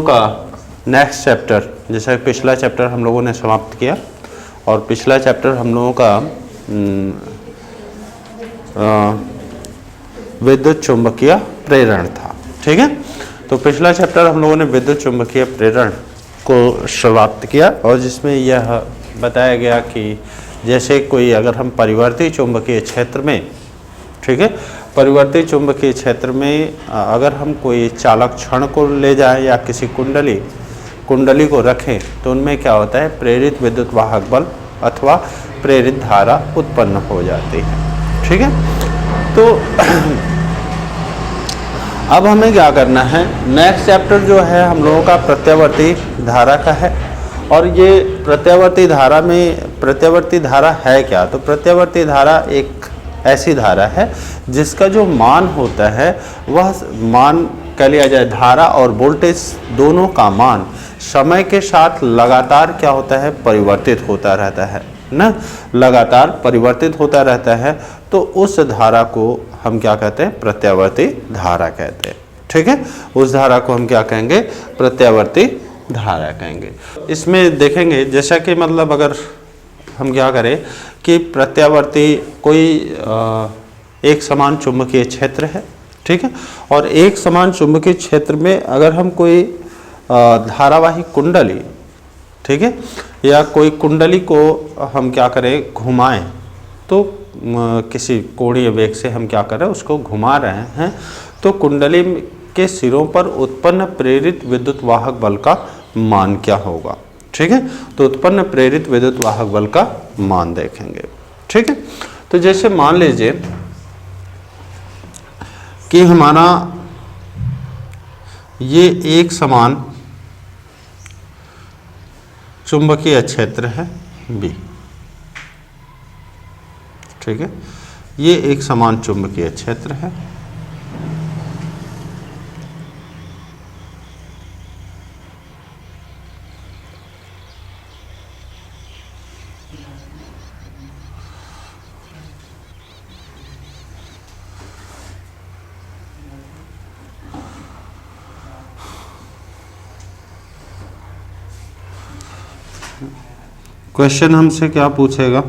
का next chapter, जैसा पिछला चैप्टर हम लोगों ने समाप्त किया और पिछला चैप्टर हम लोगों का विद्युत चुंबकीय प्रेरण था। ठीक है, तो पिछला चैप्टर हम लोगों ने विद्युत चुंबकीय प्रेरण को समाप्त किया और जिसमें यह बताया गया कि जैसे कोई अगर हम परिवर्ती चुंबकीय क्षेत्र में, ठीक है, परिवर्ती चुंबकीय क्षेत्र में अगर हम कोई चालक क्षण को ले जाएं या किसी कुंडली को रखें तो उनमें क्या होता है, प्रेरित विद्युत वाहक बल अथवा प्रेरित धारा उत्पन्न हो जाती है। ठीक है, तो अब हमें क्या करना है, नेक्स्ट चैप्टर जो है हम लोगों का प्रत्यावर्ती धारा का है और ये प्रत्यावर्ती धारा में प्रत्यावर्ती धारा है क्या, तो प्रत्यावर्ती धारा एक ऐसी धारा है जिसका जो मान होता है वह मान कह लिया जाए धारा और वोल्टेज दोनों का मान समय के साथ लगातार क्या होता है, परिवर्तित होता रहता है ना, लगातार परिवर्तित होता रहता है। तो उस धारा को हम क्या कहते हैं, प्रत्यावर्ती धारा कहते हैं। ठीक है, उस धारा को हम क्या कहेंगे, प्रत्यावर्ती धारा कहेंगे। इसमें देखेंगे जैसा कि मतलब अगर हम क्या करें कि प्रत्यावर्ती कोई एक समान चुंबकीय क्षेत्र है, ठीक है, और एक समान चुंबकीय क्षेत्र में अगर हम कोई धारावाही कुंडली, ठीक है, या कोई कुंडली को हम क्या करें, घुमाएं, तो किसी कोणीय वेग से हम क्या कर रहे हैं, उसको घुमा रहे हैं, तो कुंडली के सिरों पर उत्पन्न प्रेरित विद्युत वाहक बल का मान क्या होगा। ठीक है, तो उत्पन्न प्रेरित विद्युत वाहक बल का मान देखेंगे। ठीक है, तो जैसे मान लीजिए कि हमारा ये एक समान चुंबकीय क्षेत्र है B, ठीक है, ये एक समान चुंबकीय क्षेत्र है। क्वेश्चन हमसे क्या पूछेगा,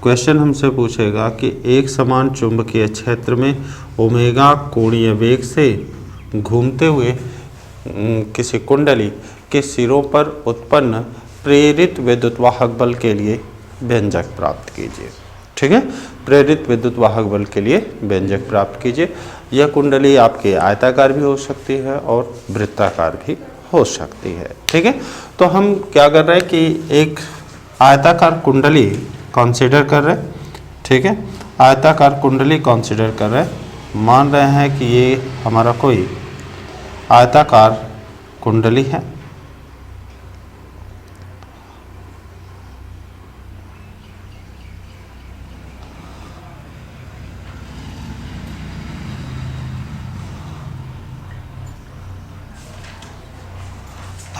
क्वेश्चन हमसे पूछेगा कि एक समान चुंबकीय क्षेत्र में ओमेगा कोणीय वेग से घूमते हुए किसी कुंडली के सिरों पर उत्पन्न प्रेरित विद्युत वाहक बल के लिए व्यंजक प्राप्त कीजिए। ठीक है, प्रेरित विद्युत वाहक बल के लिए व्यंजक प्राप्त कीजिए। यह कुंडली आपके आयताकार भी हो सकती है और वृत्ताकार भी हो सकती है। ठीक है, तो हम क्या कर रहे हैं कि एक आयताकार कुंडली कंसीडर कर रहे हैं। ठीक है, आयताकार कुंडली कंसीडर कर रहे हैं, मान रहे हैं कि ये हमारा कोई आयताकार कुंडली है।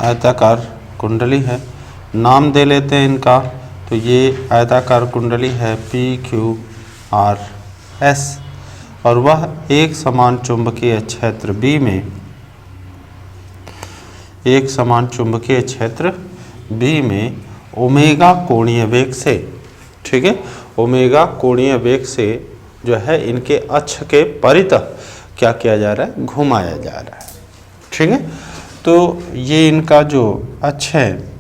आयताकार कुंडली है, नाम दे लेते हैं इनका, तो ये आयताकार कुंडली है PQRS और वह एक समान चुंबकीय क्षेत्र B में, एक समान चुंबकीय क्षेत्र B में ओमेगा कोणीय वेग से, ठीक है, ओमेगा कोणीय वेग से जो है इनके अक्ष के परितः क्या किया जा रहा है, घुमाया जा रहा है। ठीक है, तो ये इनका जो अक्ष है,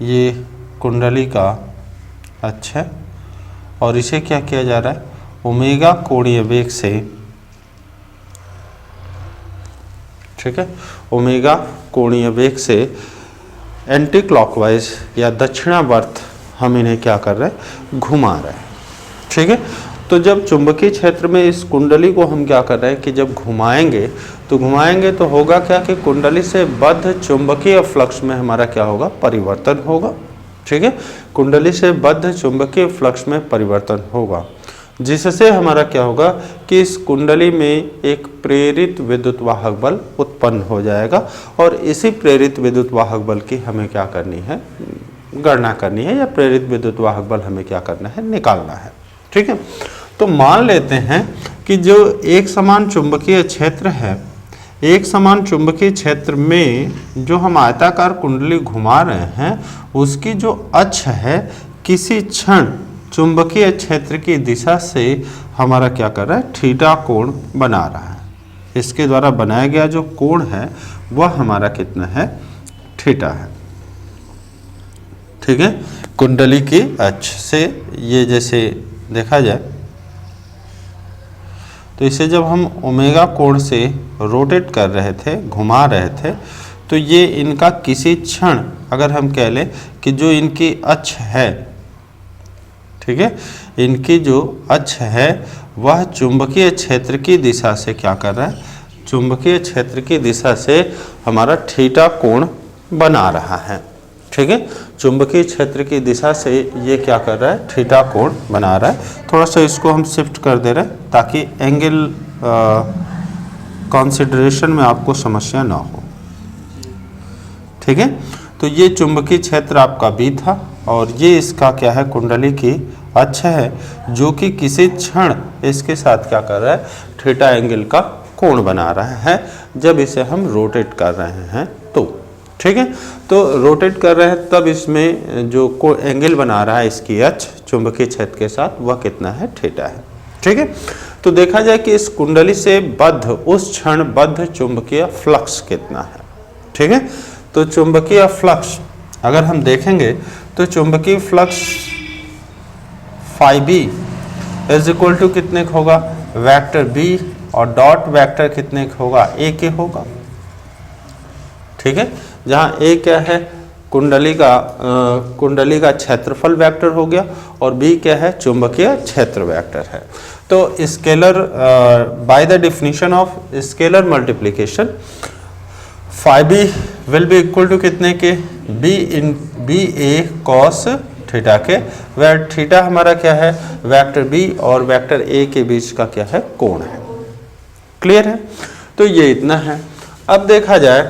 ये कुंडली का अक्ष है और इसे क्या किया जा रहा है, ओमेगा कोणीय वेग से, ठीक है, ओमेगा कोणीय वेग से एंटी क्लॉकवाइज या दक्षिणावर्त हम इन्हें क्या कर रहे हैं, घुमा रहे हैं। ठीक है, तो जब चुंबकीय क्षेत्र में इस कुंडली को हम क्या कर रहे हैं कि जब घुमाएंगे तो होगा क्या कि कुंडली से बद्ध चुंबकीय फ्लक्स में हमारा क्या होगा, परिवर्तन होगा। ठीक है, कुंडली से बद्ध चुंबकीय फ्लक्स में परिवर्तन होगा, जिससे हमारा क्या होगा कि इस कुंडली में एक प्रेरित विद्युत वाहक बल उत्पन्न हो जाएगा और इसी प्रेरित विद्युत वाहक बल की हमें क्या करनी है, गणना करनी है, या प्रेरित विद्युत वाहक बल हमें क्या करना है, निकालना है। ठीक है, तो मान लेते हैं कि जो एक समान चुंबकीय क्षेत्र है, एक समान चुंबकीय क्षेत्र में जो हम आयताकार कुंडली घुमा रहे हैं उसकी जो अक्ष है किसी क्षण चुंबकीय क्षेत्र की दिशा से हमारा क्या कर रहा है, थीटा कोण बना रहा है। इसके द्वारा बनाया गया जो कोण है वह हमारा कितना है, थीटा है। ठीक है, कुंडली की अक्ष से ये जैसे देखा जाए तो इसे जब हम ओमेगा कोण से रोटेट कर रहे थे, घुमा रहे थे, तो ये इनका किसी क्षण अगर हम कह लें कि जो इनकी अक्ष है, ठीक है, इनकी जो अक्ष है वह चुंबकीय क्षेत्र की दिशा से क्या कर रहा है, चुंबकीय क्षेत्र की दिशा से हमारा थीटा कोण बना रहा है। ठीक है, चुंबकीय क्षेत्र की दिशा से ये क्या कर रहा है, थीटा कोण बना रहा है। थोड़ा सा इसको हम शिफ्ट कर दे रहे हैं ताकि एंगल कंसीडरेशन में आपको समस्या ना हो। ठीक है, तो ये चुंबकीय क्षेत्र आपका बी था और ये इसका क्या है, कुंडली की अक्ष है जो कि किसी क्षण इसके साथ क्या कर रहा है, थीटा एंगल का कोण बना रहा है जब इसे हम रोटेट कर रहे हैं तो। ठीक है, तो रोटेट कर रहे हैं तब इसमें जो एंगल बना रहा है इसकी अक्ष चुंबकीय क्षेत्र के साथ वह कितना है, थीटा है। ठीक है, तो देखा जाए कि इस कुंडली से बद्ध उस क्षण बद्ध चुंबकीय फ्लक्स कितना है। ठीक है, तो चुंबकीय फ्लक्स अगर हम देखेंगे तो चुंबकीय flux phi B is equal to कितने का होगा, वेक्टर बी और डॉट वेक्टर कितने का होगा, ए के होगा। ठीक है, जहाँ ए क्या है, कुंडली का क्षेत्रफल वेक्टर हो गया और बी क्या है, चुंबकीय क्षेत्र वेक्टर है। तो scalar by the definition of scalar multiplication phi B will be equal to कितने के, बी ए कॉस थीटा के, वेर थीटा हमारा क्या है, वेक्टर बी और वेक्टर ए के बीच का क्या है, कोण है। क्लियर है, तो ये इतना है। अब देखा जाए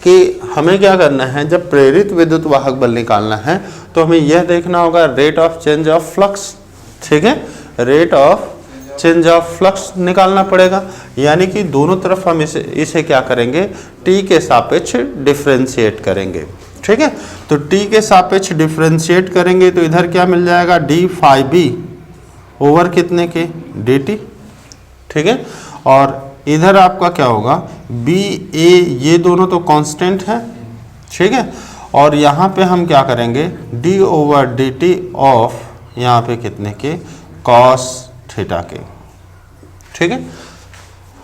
कि हमें क्या करना है, जब प्रेरित विद्युत वाहक बल निकालना है तो हमें यह देखना होगा rate of change of flux. ठीक है, rate of change of flux निकालना पड़ेगा, यानी कि दोनों तरफ हम इसे क्या करेंगे, टी के सापेक्ष डिफरेंशिएट करेंगे। ठीक है, तो टी के सापेक्ष डिफरेंशिएट करेंगे तो इधर क्या मिल जाएगा, डी फाई बी ओवर कितने के, डी टी। ठीक है, और इधर आपका क्या होगा, बी ए, ये दोनों तो कांस्टेंट है। ठीक है, और यहाँ पे हम क्या करेंगे, D over D T of यहाँ पे कितने के, कॉस थीटा के। ठीक है,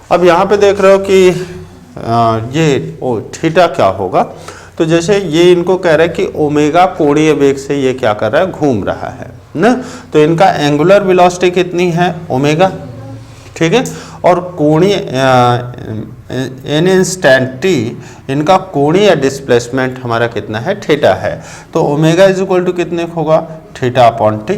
अब यहाँ पे देख रहे हो कि ये थीटा क्या होगा, तो जैसे ये इनको कह रहा है कि ओमेगा कोणीय वेग से ये क्या कर रहा है, घूम रहा है ना, तो इनका एंगुलर वेलोसिटी कितनी है, ओमेगा। ठीक है, और कोणीय एन इंस्टेंट टी इनका कोणीय डिस्प्लेसमेंट हमारा कितना है, थीटा है। तो ओमेगा इज इक्वल टू कितने होगा, थीटा अपॉन टी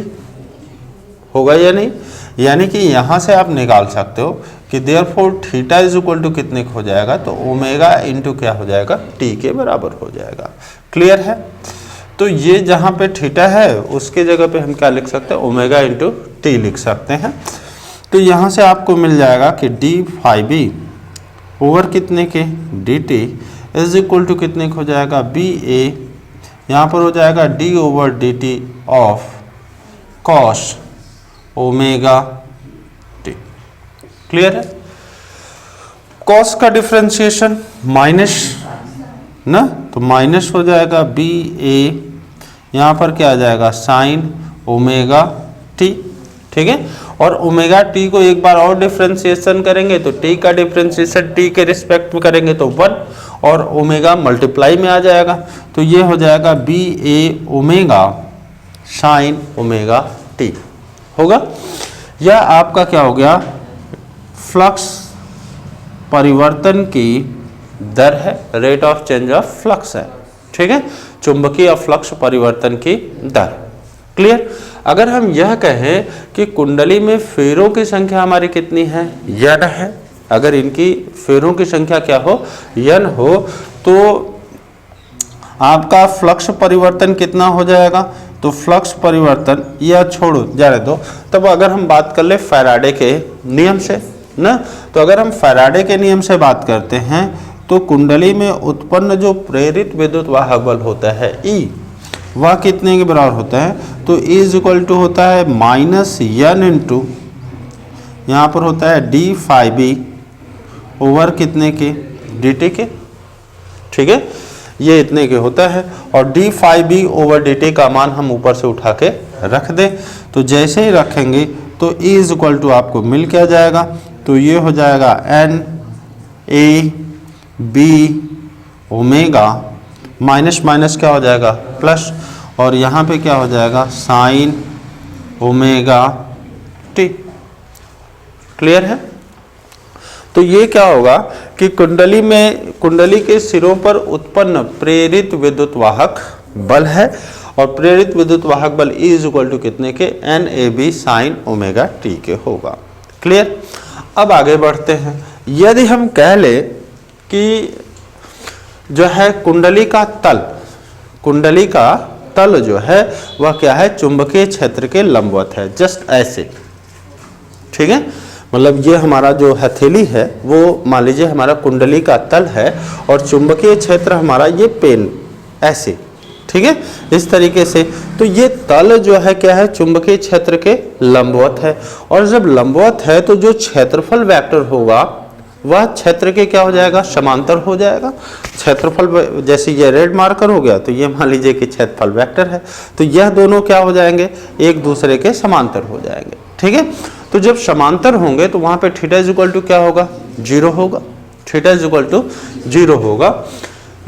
होगा या नहीं, यानी कि यहाँ से आप निकाल सकते हो कि therefore theta is equal to कितने हो जाएगा, तो ओमेगा इंटू क्या हो जाएगा, टी के बराबर हो जाएगा। क्लियर है, तो ये जहाँ पे थीटा है उसके जगह पे हम क्या लिख सकते हैं, ओमेगा इंटू टी लिख सकते हैं। तो यहाँ से आपको मिल जाएगा कि डी फाई बी ओवर कितने के, D T is equal to कितने हो जाएगा, बी ए, यहाँ पर हो जाएगा D over D T of cos omega T. Clear है, कॉस का डिफरेंशिएशन माइनस ना, तो माइनस हो जाएगा बी ए, यहाँ पर क्या आ जाएगा, साइन ओमेगा टी। ठीक है, और ओमेगा टी को एक बार और डिफरेंशिएशन करेंगे तो टी का डिफरेंशिएशन टी के रिस्पेक्ट में करेंगे तो 1 और ओमेगा मल्टीप्लाई में आ जाएगा, तो ये हो जाएगा बी ए ओमेगा साइन ओमेगा टी होगा। यह आपका क्या हो गया, फ्लक्स परिवर्तन की दर है, rate of change of flux है। ठीक है, चुंबकीय फ्लक्स परिवर्तन की दर। क्लियर, अगर हम यह कहें कि कुंडली में फेरों की संख्या हमारी कितनी है, n है, अगर इनकी फेरों की संख्या क्या हो, n हो, तो आपका फ्लक्स परिवर्तन कितना हो जाएगा, तो फ्लक्स परिवर्तन या छोड़ो जाने दो। तब अगर हम बात कर ले फैराडे के नियम से ना, तो अगर हम फैराडे के नियम से बात करते हैं तो कुंडली में उत्पन्न जो प्रेरित विद्युत वाहक बल होता है E, वह कितने के बराबर होता है? तो E इज इक्वल टू होता है माइनस n इंटू यहाँ पर होता है डी फाई बी ओवर कितने के? dt के। ठीक है, ये इतने के होता है और D phi B over dt का मान हम ऊपर से उठा के रख दें। तो जैसे ही रखेंगे तो E इज इक्वल टू आपको मिल क्या जाएगा? तो ये हो जाएगा n a b omega minus minus क्या हो जाएगा? प्लस, और यहाँ पे क्या हो जाएगा? Sine omega t। क्लियर है? तो ये क्या होगा कि कुंडली के सिरों पर उत्पन्न प्रेरित विद्युत वाहक बल है और प्रेरित विद्युत वाहक बल E इज इक्वल टू कितने के? N A B sine omega T के होगा। क्लियर? अब आगे बढ़ते हैं। यदि हम कह ले कि जो है कुंडली का तल जो है वह क्या है? चुंबकीय क्षेत्र के लंबवत है, जस्ट ऐसे। ठीक है, मतलब ये हमारा जो हथेली है वो मान लीजिए हमारा कुंडली का तल है और चुंबकीय क्षेत्र हमारा ये पेन ऐसे। ठीक है, इस तरीके से। तो ये तल जो है क्या है? चुंबकीय क्षेत्र के लंबवत है, और जब लंबवत है तो जो क्षेत्रफल वेक्टर होगा वह क्षेत्र के क्या हो जाएगा? समांतर हो जाएगा। क्षेत्रफल जैसे ये रेड मार्कर हो गया तो ये मान लीजिए कि क्षेत्रफल वेक्टर है, तो यह दोनों क्या हो जाएंगे? एक दूसरे के समांतर हो जाएंगे। ठीक है, तो जब समांतर होंगे तो वहां पे थीटा इज इक्वल टू क्या होगा? 0 होगा। थीटा इज इक्वल टू 0 होगा,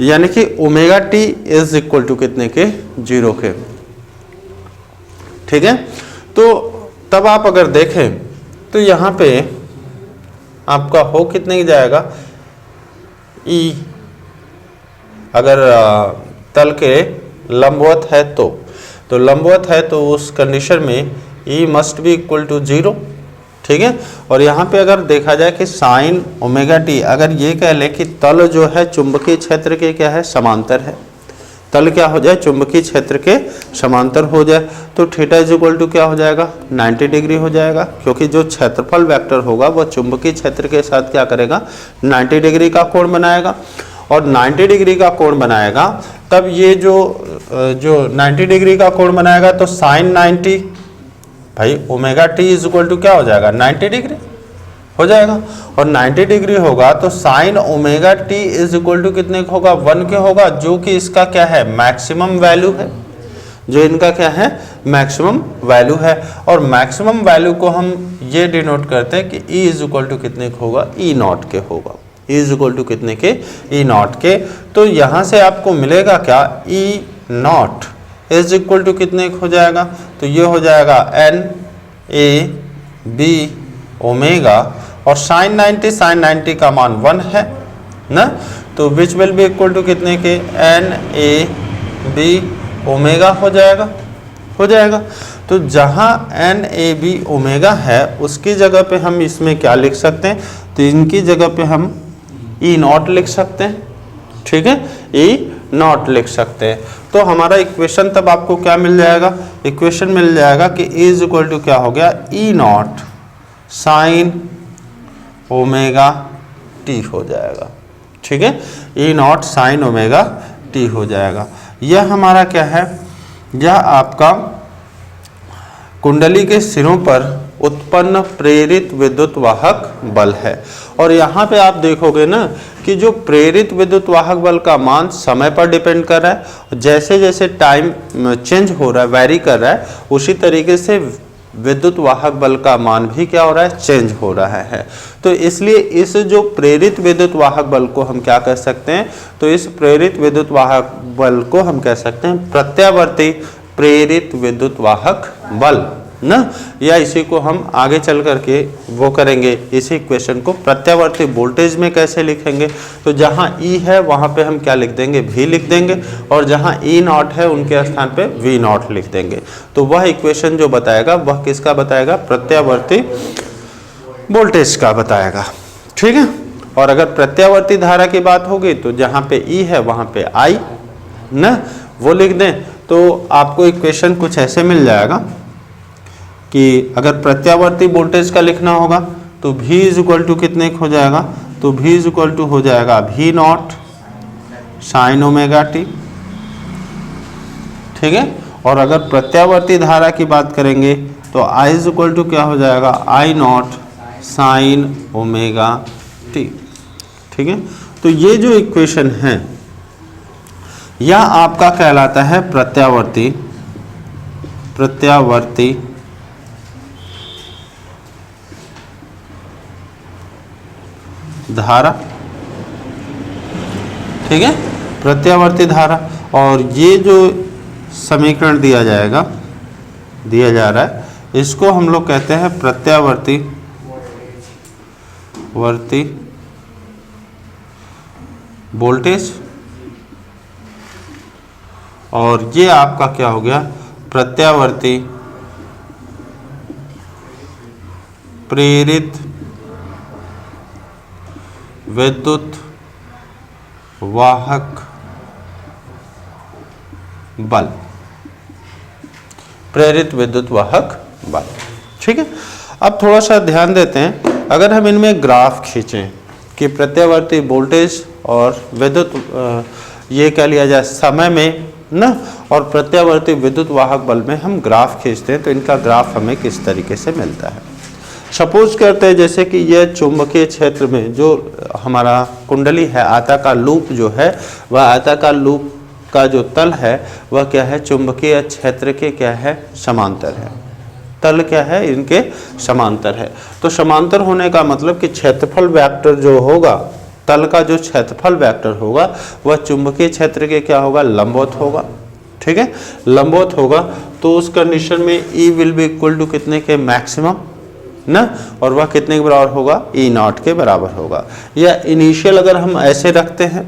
यानी कि omega T is equal to कितने के? 0 के। ठीक है, तो तब आप अगर देखें तो यहाँ पे आपका हो कितने की जाएगा? E अगर तल के लंबवत है तो लंबवत है तो उस कंडीशन में E must be equal to 0। ठीक है, और यहाँ पे अगर देखा जाए कि साइन ओमेगा टी, अगर ये कह ले कि तल जो है चुंबकीय क्षेत्र के क्या है? समांतर है। तल क्या हो जाए? चुंबकीय क्षेत्र के समांतर हो जाए तो थीटा इज इक्वल टू क्या हो जाएगा? 90 डिग्री हो जाएगा, क्योंकि जो क्षेत्रफल वेक्टर होगा वह चुंबकीय क्षेत्र के साथ क्या करेगा? 90 डिग्री का कोण बनाएगा, और 90 डिग्री का कोण बनाएगा तब ये जो 90 डिग्री का कोण बनाएगा तो साइन 90 भाई omega T is equal to क्या हो जाएगा? 90 डिग्री हो जाएगा, और 90 डिग्री होगा तो sine omega T is equal to कितने का होगा? 1 के होगा, जो कि इसका क्या है? मैक्सिमम वैल्यू है। जो इनका क्या है? मैक्सिमम वैल्यू है। और मैक्सिमम वैल्यू को हम ये डिनोट करते हैं कि E इज इक्वल टू कितने का होगा? E नॉट के होगा। E इज इक्वल टू कितने के? E नॉट के। तो यहाँ से आपको मिलेगा क्या? E naught is equal to कितने हो जाएगा? तो ये हो जाएगा एन ए बी ओमेगा, और साइन 90 का मान 1 है ना, तो which will be equal to कितने के? एन ए बी ओमेगा हो जाएगा। तो जहाँ एन ए बी ओमेगा है उसकी जगह पे हम इसमें क्या लिख सकते हैं? तो इनकी जगह पे हम ई नॉट लिख सकते हैं। ठीक है, ई नॉट लिख सकते हैं। तो हमारा इक्वेशन तब आपको क्या मिल जाएगा? इक्वेशन मिल जाएगा कि E इज इक्वल टू क्या हो गया? ई नॉट साइन ओमेगा टी हो जाएगा। ठीक है, ई नॉट साइन ओमेगा टी हो जाएगा। यह हमारा क्या है? यह आपका कुंडली के सिरों पर उत्पन्न प्रेरित विद्युत वाहक बल है। और यहाँ पे आप देखोगे ना कि जो प्रेरित विद्युत वाहक बल का मान समय पर डिपेंड कर रहा है, जैसे जैसे टाइम चेंज हो रहा है, वैरी कर रहा है, उसी तरीके से विद्युत वाहक बल का मान भी क्या हो रहा है? चेंज हो रहा है। तो इसलिए इस जो प्रेरित विद्युत वाहक बल को हम क्या कह सकते हैं? तो इस प्रेरित विद्युत वाहक बल को हम कह सकते हैं प्रत्यावर्ती प्रेरित विद्युत वाहक बल ना, या इसी को हम आगे चल करके वो करेंगे, इसी इक्वेशन को प्रत्यावर्ती वोल्टेज में कैसे लिखेंगे? तो जहाँ E है वहाँ पे हम क्या लिख देंगे? V लिख देंगे, और जहाँ E नॉट है उनके स्थान पे V नॉट लिख देंगे। तो वह इक्वेशन जो बताएगा वह किसका बताएगा? प्रत्यावर्ती वोल्टेज का बताएगा। ठीक है, और अगर प्रत्यावर्ती धारा की बात होगी तो जहाँ पे E है वहाँ पे I ना वो लिख दें, तो आपको इक्वेशन कुछ ऐसे मिल जाएगा कि अगर प्रत्यावर्ती वोल्टेज का लिखना होगा तो V इज इक्वल टू कितने हो जाएगा, तो V इज इक्वल टू हो जाएगा V not sign omega T, ठीक है। और अगर प्रत्यावर्ती धारा की बात करेंगे तो I इज इक्वल टू क्या हो जाएगा, I not sign omega T, ठीक है। तो ये जो इक्वेशन है यह आपका कहलाता है प्रत्यावर्ती धारा, ठीक है, प्रत्यावर्ती धारा। और ये जो समीकरण दिया जा रहा है इसको हम लोग कहते हैं प्रत्यावर्ती वोल्टेज, और ये आपका क्या हो गया, प्रत्यावर्ती प्रेरित विद्युत वाहक बल, प्रेरित विद्युत वाहक बल, ठीक है। अब थोड़ा सा ध्यान देते हैं, अगर हम इनमें ग्राफ खींचें कि प्रत्यावर्ती वोल्टेज और विद्युत ये कह लिया जाए समय में ना, और प्रत्यावर्ती विद्युत वाहक बल में हम ग्राफ खींचते हैं तो इनका ग्राफ हमें किस तरीके से मिलता है। सपोज करते हैं जैसे कि यह चुंबकीय क्षेत्र में जो हमारा कुंडली है, आयताकार लूप जो है, वह आयताकार लूप का जो तल है वह क्या है, चुंबकीय क्षेत्र के क्या है, समांतर है। तल क्या है, इनके समांतर है। तो समांतर होने का मतलब कि क्षेत्रफल वेक्टर जो होगा, तल का जो क्षेत्रफल वेक्टर होगा वह चुंबकीय क्षेत्र के क्या होगा, लंबवत होगा, ठीक है, लंबवत होगा। तो उस कंडीशन में E will be equal to कितने के, मैक्सिमम ना, और वह कितने के बराबर होगा, E नॉट के बराबर होगा। या इनिशियल अगर हम ऐसे रखते हैं,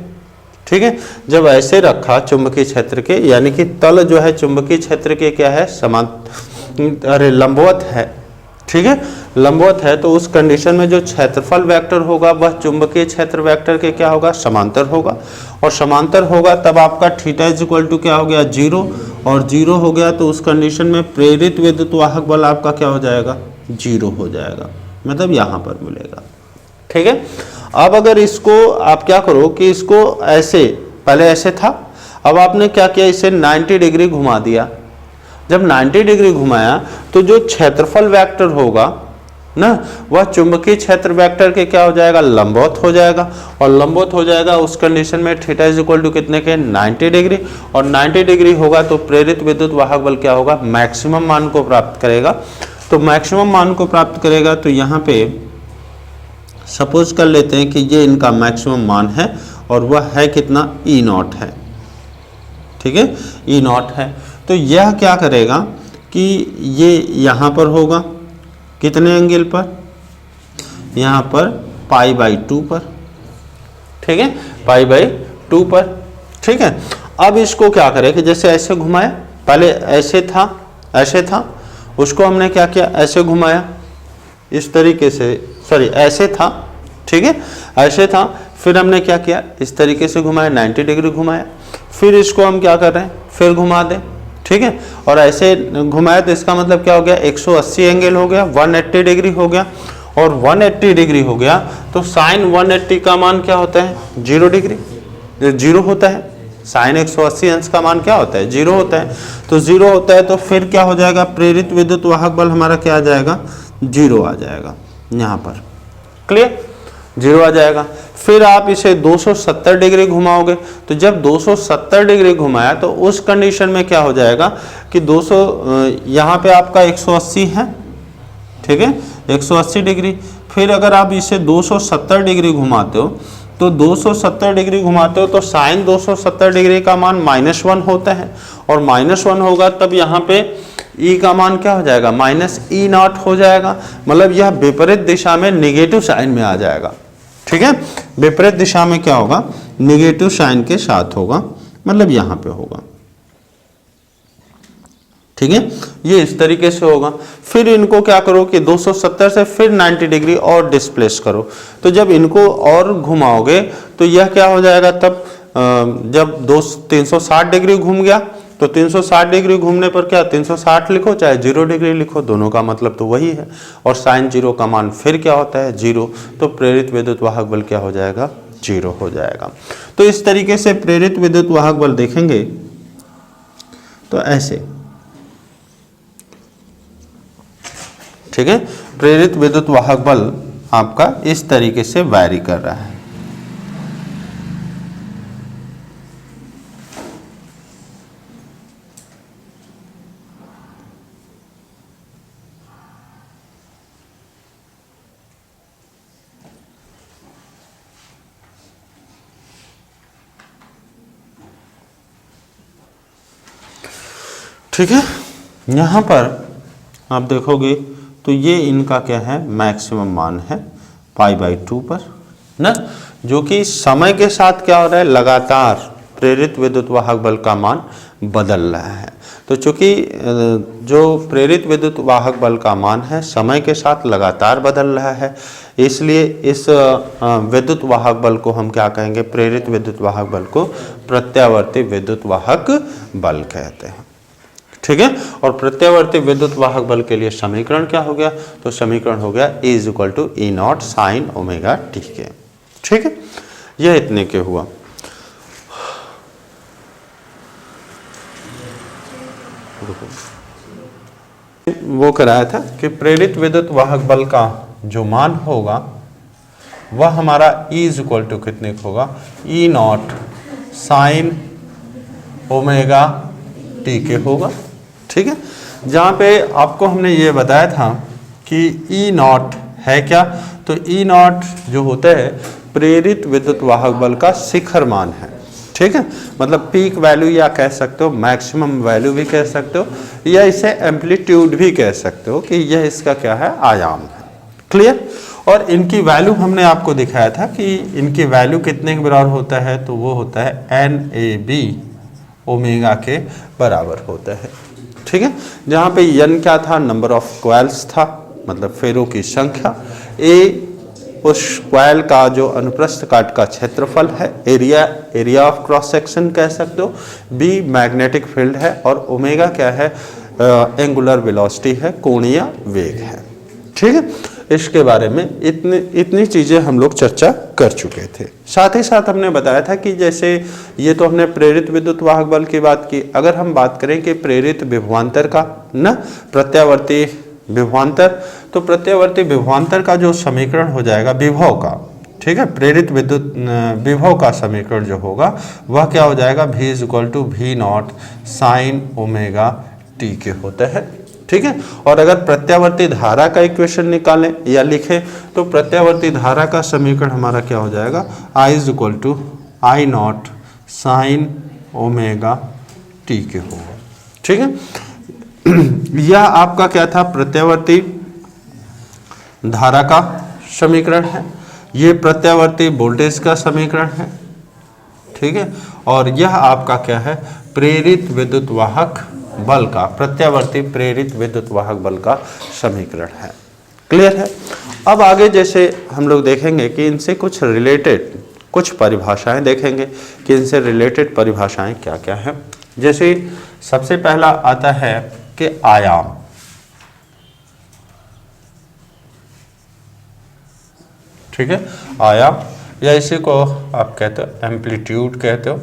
ठीक है, जब ऐसे रखा चुंबकीय क्षेत्र के, यानी कि तल जो है चुंबकीय क्षेत्र के क्या है, लंबवत है, ठीक है, लंबवत है, तो उस कंडीशन में जो क्षेत्रफल वेक्टर होगा वह चुंबकीय क्षेत्र वेक्टर के क्या होगा, समांतर होगा। और समांतर होगा तब आपका थीटा इज इक्वल टू क्या हो गया, 0, और 0 हो गया तो उस कंडीशन में प्रेरित विद्युत वाहक बल आपका क्या हो जाएगा, 0 हो जाएगा, मतलब यहाँ पर मिलेगा, ठीक है। अब अगर इसको आप क्या करो कि इसको ऐसे, पहले ऐसे था, अब आपने क्या किया, इसे 90 डिग्री घुमा दिया। जब 90 डिग्री घुमाया तो जो क्षेत्रफल वेक्टर होगा ना, वह चुंबकीय क्षेत्र वेक्टर के क्या हो जाएगा, लंबवत हो जाएगा। और लंबवत हो जाएगा उस कंडीशन में थीटा इज इक्वल टू कितने के, 90 डिग्री। और 90 डिग्री होगा तो प्रेरित विद्युत वाहक बल क्या होगा, मैक्सिमम मान को प्राप्त करेगा। तो मैक्सिमम मान को प्राप्त करेगा तो यहाँ पे सपोज कर लेते हैं कि ये इनका मैक्सिमम मान है और वह है कितना, E नॉट है, ठीक है, E नॉट है। तो यह क्या करेगा कि ये यहाँ पर होगा कितने एंगल पर, यहाँ पर π/2 पर, ठीक है, π/2 पर, ठीक है। अब इसको क्या करें कि जैसे ऐसे घुमाया, पहले ऐसे था, उसको हमने क्या किया, ऐसे घुमाया इस तरीके से, सॉरी ऐसे था, ठीक है, ऐसे था, फिर हमने क्या किया, इस तरीके से घुमाया, 90 डिग्री घुमाया, फिर इसको हम क्या कर रहे हैं, फिर घुमा दें, ठीक है, और ऐसे घुमाया तो इसका मतलब क्या हो गया, 180 एंगल हो गया, 180 डिग्री हो गया। और 180 डिग्री हो गया तो साइन 180 का मान क्या होता है, 0 डिग्री, 0 होता है। साइन 180 अंश का मान क्या होता है, 0 होता है। तो 0 होता है तो फिर क्या हो जाएगा, प्रेरित विद्युत वाहक बल हमारा क्या आ जाएगा, 0 आ जाएगा, यहाँ पर क्लियर, 0 आ जाएगा। फिर आप इसे 270 डिग्री घुमाओगे, तो जब 270 डिग्री घुमाया तो उस कंडीशन में क्या हो जाएगा कि 200 यहाँ पे आपका 180 है, ठीक है, 180 डिग्री। फिर अगर आप इसे 270 डिग्री घुमाते हो तो 270 डिग्री घुमाते हो तो साइन 270 डिग्री का मान -1 होता है, और -1 होगा तब यहाँ पे E का मान क्या हो जाएगा, -E नॉट हो जाएगा। मतलब यह विपरीत दिशा में निगेटिव साइन में आ जाएगा, ठीक है, विपरीत दिशा में क्या होगा, निगेटिव साइन के साथ होगा, मतलब यहाँ पे होगा, ठीक है, ये इस तरीके से होगा। फिर इनको क्या करो कि 270 से फिर 90 डिग्री और डिस्प्लेस करो, तो जब इनको और घुमाओगे तो यह क्या हो जाएगा, तब जब 360 डिग्री घूम गया तो 360 डिग्री घूमने पर क्या 360 लिखो चाहे 0 डिग्री लिखो, दोनों का मतलब तो वही है। और साइन 0 का मान फिर क्या होता है 0, तो प्रेरित विद्युत वाहक बल क्या हो जाएगा 0 हो जाएगा। तो इस तरीके से प्रेरित विद्युत वाहक बल देखेंगे तो ऐसे, ठीक है। प्रेरित विद्युत वाहक बल आपका इस तरीके से वैरी कर रहा है। ठीक है, यहाँ पर आप देखोगे तो ये इनका क्या है मैक्सिमम मान है π/2 पर ना, जो कि समय के साथ क्या हो रहा है लगातार प्रेरित विद्युत वाहक बल का मान बदल रहा है। तो चूंकि जो प्रेरित विद्युत वाहक बल का मान है समय के साथ लगातार बदल रहा है, इसलिए इस विद्युत वाहक बल को हम क्या कहेंगे, प्रेरित विद्युत वाहक बल को प्रत्यावर्ती विद्युत वाहक बल कहते हैं। ठीक है, और प्रत्यावर्ती विद्युत वाहक बल के लिए समीकरण क्या हो गया, तो समीकरण हो गया E = E0 sin ωt के। ठीक है, यह इतने के हुआ। वो कराया था कि प्रेरित विद्युत वाहक बल का जो मान होगा वह हमारा E = कितने होगा, E0 sin ωt के होगा। ठीक है, जहाँ पे आपको हमने ये बताया था कि E0 है क्या, तो E0 जो होता है प्रेरित विद्युत वाहक बल का शिखर मान है। ठीक है, मतलब पीक वैल्यू या कह सकते हो मैक्सिमम वैल्यू भी कह सकते हो, या इसे एम्पलीट्यूड भी कह सकते हो कि यह इसका क्या है आयाम है। क्लियर, और इनकी वैल्यू हमने आपको दिखाया था कि इनकी वैल्यू कितने के बराबर होता है, तो वो होता है NAB ओमेगा के बराबर होता है। ठीक है, जहाँ पे n क्या था, नंबर ऑफ क्वाइल्स था, मतलब फेरों की संख्या, A उस क्वाइल का जो अनुप्रस्थ काट का क्षेत्रफल है, एरिया ऑफ क्रॉस सेक्शन कह सकते हो, B मैग्नेटिक फील्ड है, और ओमेगा क्या है, एंगुलर वेलोसिटी है, कोणीय वेग है। ठीक है, इसके बारे में इतनी चीज़ें हम लोग चर्चा कर चुके थे। साथ ही साथ हमने बताया था कि जैसे ये तो हमने प्रेरित विद्युत वाहक बल की बात की, अगर हम बात करें कि प्रेरित विभवांतर का ना प्रत्यावर्ती विभवांतर, तो प्रत्यावर्ती विभवांतर का जो समीकरण हो जाएगा विभव का, ठीक है, प्रेरित विद्युत विभव का समीकरण जो होगा वह क्या हो जाएगा, V = V0 sin ωt के होता है। ठीक है, और अगर प्रत्यावर्ती धारा का इक्वेशन निकालें या लिखें तो प्रत्यावर्ती धारा का समीकरण हमारा क्या हो जाएगा, I = I0 sin ωt के होगा। ठीक है, यह आपका क्या था, प्रत्यावर्ती धारा का समीकरण है, ये प्रत्यावर्ती वोल्टेज का समीकरण है। ठीक है, और यह आपका क्या है, प्रेरित विद्युत वाहक बल का, प्रत्यावर्ती प्रेरित विद्युत वाहक बल का समीकरण है। क्लियर है। अब आगे जैसे हम लोग देखेंगे कि इनसे कुछ रिलेटेड कुछ परिभाषाएं देखेंगे कि इनसे रिलेटेड परिभाषाएं क्या क्या हैं। जैसे सबसे पहला आता है कि आयाम। ठीक है, आयाम, या इसी को आप कहते हो एम्पलीट्यूड कहते हो।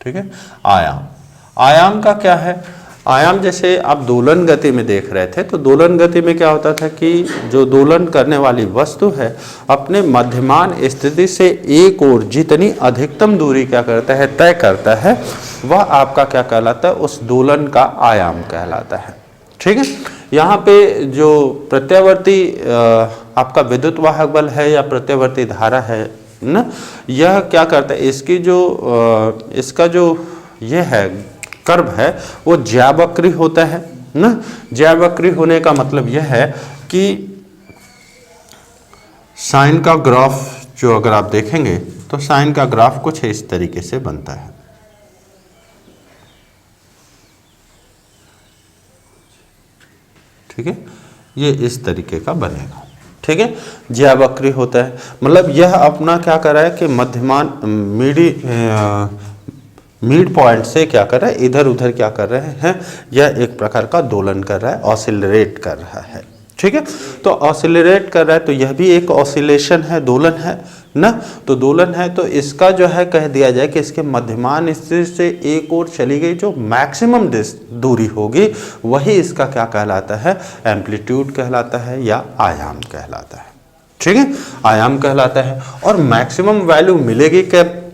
ठीक है, आयाम का क्या है, आयाम जैसे आप दोलन गति में देख रहे थे, तो दोलन गति में क्या होता था कि जो दोलन करने वाली वस्तु है अपने मध्यमान स्थिति से एक ओर जितनी अधिकतम दूरी क्या करता है, तय करता है, वह आपका क्या कहलाता है, उस दोलन का आयाम कहलाता है। ठीक है, यहाँ पे जो प्रत्यावर्ती आपका विद्युत वाहक बल है या प्रत्यावर्ती धारा है ना, यह क्या करता है, इसका जो यह है कर्व है वो ज्यावक्री होता है ना। ज्यावक्री होने का मतलब यह है कि साइन का ग्राफ जो अगर आप देखेंगे तो साइन का ग्राफ कुछ इस तरीके से बनता है। ठीक है, ये इस तरीके का बनेगा। ठीक है, ज्यावक्री होता है, मतलब यह अपना क्या कर रहा है कि मध्यमान मिड पॉइंट से क्या कर रहा है, इधर उधर क्या कर रहे हैं, यह एक प्रकार का दोलन कर रहा है, ऑसिलरेट कर रहा है। ठीक है, तो ऑसिलरेट कर रहा है तो यह भी एक ऑसिलेशन है, दोलन है ना, तो दोलन है, तो इसका जो है कह दिया जाए कि इसके मध्यमान स्थिति से एक और चली गई जो मैक्सिमम दूरी होगी, वही इसका क्या कहलाता है, एम्पलीट्यूड कहलाता है या आयाम कहलाता है। ठीक है, आयाम कहलाता है। और मैक्सिमम वैल्यू मिलेगी कैप,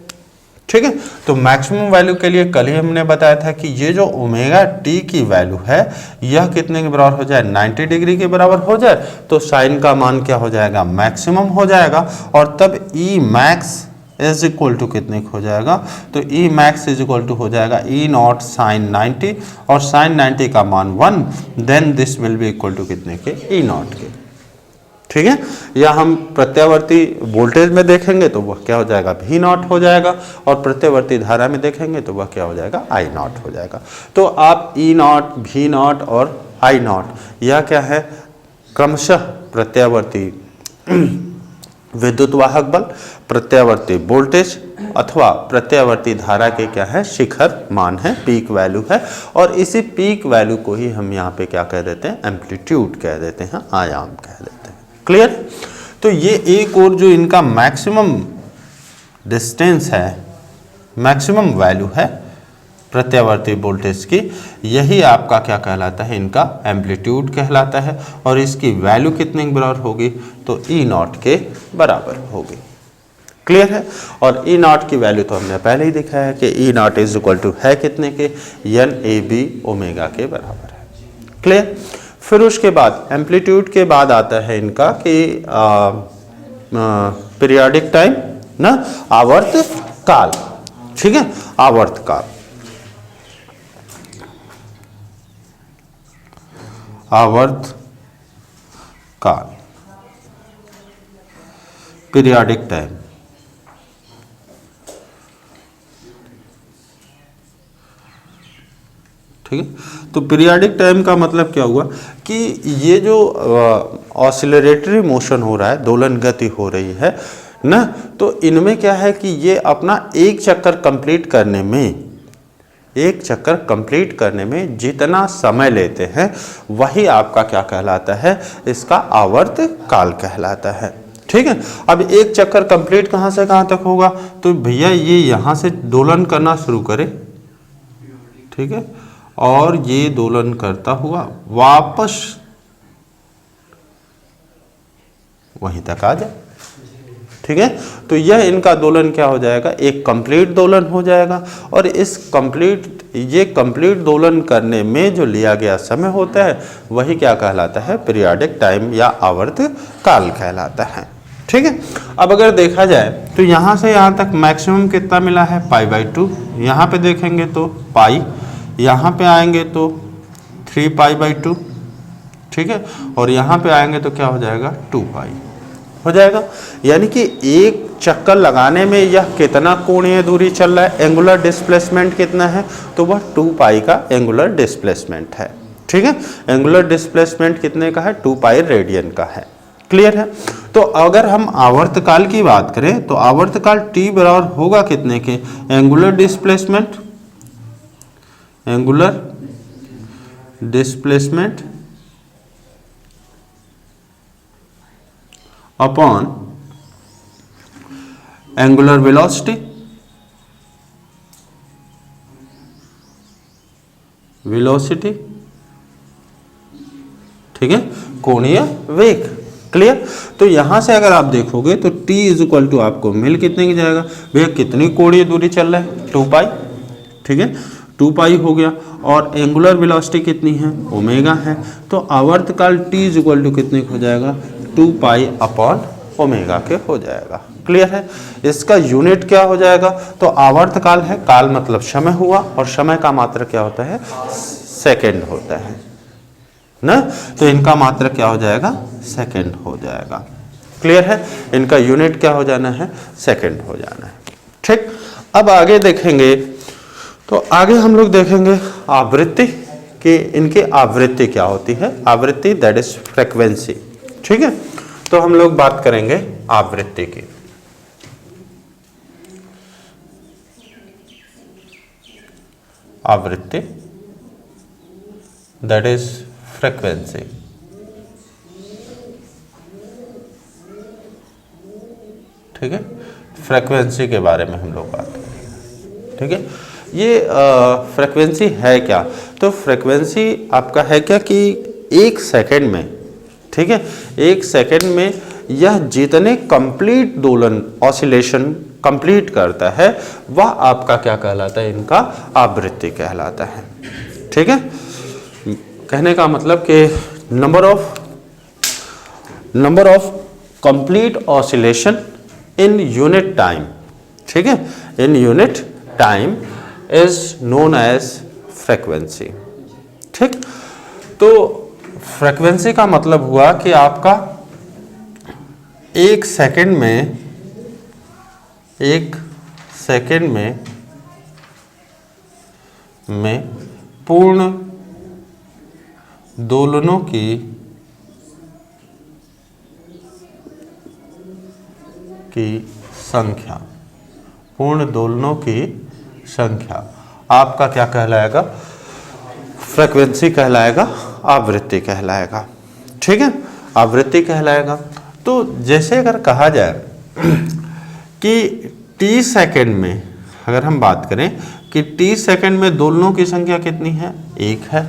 ठीक है, तो मैक्सिमम वैल्यू के लिए कल ही हमने बताया था कि ये जो ओमेगा टी की वैल्यू है यह कितने के बराबर हो जाए, 90 डिग्री के बराबर हो जाए, तो साइन का मान क्या हो जाएगा, मैक्सिमम हो जाएगा, और तब E max is equal to कितने हो जाएगा, तो E max is equal to हो जाएगा ई नॉट साइन 90, और साइन 90 का मान 1, then this will be equal to कितने के, ई नॉट के। ठीक है, या हम प्रत्यावर्ती वोल्टेज में देखेंगे तो वह क्या हो जाएगा, भी नॉट हो जाएगा, और प्रत्यावर्ती धारा में देखेंगे तो वह क्या हो जाएगा, आई नॉट हो जाएगा। तो आप ई नॉट, भी नॉट और आई नॉट यह क्या है, क्रमशः प्रत्यावर्ती विद्युत वाहक बल, प्रत्यावर्ती वोल्टेज अथवा प्रत्यावर्ती धारा के क्या है, शिखर मान है, पीक वैल्यू है, और इसी पीक वैल्यू को ही हम यहाँ पे क्या कह देते हैं, एम्पलीट्यूड कह देते हैं, आयाम कह देते हैं। क्लियर, तो ये एक और जो इनका मैक्सिमम डिस्टेंस है, मैक्सिमम वैल्यू है प्रत्यावर्ती वोल्टेज की, यही आपका क्या कहलाता है, इनका एम्पलीट्यूड कहलाता है, और इसकी वैल्यू कितने के बराबर होगी, तो ई नॉट के बराबर होगी। क्लियर है, और ई नॉट की वैल्यू तो हमने पहले ही दिखाया है कि ई नॉट इज इक्वल टू है कितने के, एन ए बी ओमेगा के बराबर है। क्लियर, फिर उसके बाद एम्पलीट्यूड के बाद आता है इनका कि पीरियोडिक टाइम ना, आवर्त काल। ठीक है, आवर्त काल, आवर्त काल, पीरियोडिक टाइम। ठीक है, तो पीरियोडिक टाइम का मतलब क्या हुआ कि ये जो ऑसिलरेटरी मोशन हो रहा है, दोलन गति हो रही है ना, तो इनमें क्या है कि ये अपना एक चक्कर कंप्लीट करने में, एक चक्कर कंप्लीट करने में जितना समय लेते हैं वही आपका क्या कहलाता है, इसका आवर्त काल कहलाता है। ठीक है, अब एक चक्कर कंप्लीट कहाँ से कहाँ तक होगा, तो भैया ये यहाँ से दोलन करना शुरू करे, ठीक है, और ये दोलन करता हुआ वापस वहीं तक आ जाए। ठीक है, तो यह इनका दोलन क्या हो जाएगा, एक कंप्लीट दोलन हो जाएगा, और इस कंप्लीट दोलन करने में जो लिया गया समय होता है वही क्या कहलाता है, पीरियोडिक टाइम या आवर्त काल कहलाता है। ठीक है, अब अगर देखा जाए तो यहाँ से यहाँ तक मैक्सिमम कितना मिला है, π/2, यहाँ पे देखेंगे तो पाई, यहाँ पे आएंगे तो 3π/2, ठीक है, और यहाँ पे आएंगे तो क्या हो जाएगा, 2π हो जाएगा। यानी कि एक चक्कर लगाने में यह कितना कोणीय दूरी चल रहा है, एंगुलर डिस्प्लेसमेंट कितना है, तो वह 2π का एंगुलर डिस्प्लेसमेंट है। ठीक है, एंगुलर डिस्प्लेसमेंट कितने का है, 2π रेडियन का है। क्लियर है, तो अगर हम आवर्तकाल की बात करें तो आवर्तकाल t बराबर होगा कितने के, angular displacement, angular displacement upon angular velocity, velocity, ठीक है, कोणीय वेग। क्लियर, तो यहां से अगर आप देखोगे तो t इज इक्वल टू आपको मिल कितने की जाएगा, भैया कितनी कोणीय दूरी चल रहा है, 2π। ठीक है, 2π हो गया, और एंगुलर वेलोसिटी कितनी है, ओमेगा है, तो आवर्तकाल t इज इक्वल टू कितने हो जाएगा, 2π अपॉन ओमेगा के हो जाएगा। क्लियर है, इसका यूनिट क्या हो जाएगा, तो आवर्तकाल है, काल मतलब समय हुआ, और समय का मात्रक क्या होता है, सेकंड होता है ना, तो इनका मात्रक क्या हो जाएगा, सेकंड हो जाएगा। क्लियर है, इनका यूनिट क्या हो जाना है, सेकंड हो जाना है। ठीक, अब आगे देखेंगे तो आगे हम लोग देखेंगे आवृत्ति कि इनकी आवृत्ति क्या होती है, आवृत्ति दैट इज फ्रीक्वेंसी। ठीक है, तो हम लोग बात करेंगे आवृत्ति की। आवृत्ति दैट इज फ्रीक्वेंसी। ठीक है, फ्रीक्वेंसी के बारे में हम लोग बात करेंगे। ठीक है, ये फ्रीक्वेंसी है क्या? तो फ्रीक्वेंसी आपका है क्या कि एक सेकंड में, ठीक है, एक सेकंड में यह जितने कंप्लीट दोलन ऑसिलेशन कंप्लीट करता है वह आपका क्या कहलाता है? इनका आवृत्ति कहलाता है। ठीक है, कहने का मतलब कि number of complete oscillation in unit time, ठीक है, in unit time is known as frequency. ठीक, तो फ्रीक्वेंसी का मतलब हुआ कि आपका एक सेकंड में पूर्ण दोलनों की संख्या, पूर्ण दोलनों की संख्या आपका क्या कहलाएगा? फ्रीक्वेंसी कहलाएगा, आवृत्ति कहलाएगा। ठीक है, आवृत्ति कहलाएगा। तो जैसे अगर कहा जाए कि t सेकंड में, अगर हम बात करें कि t सेकंड में दोलनों की संख्या कितनी है? एक है।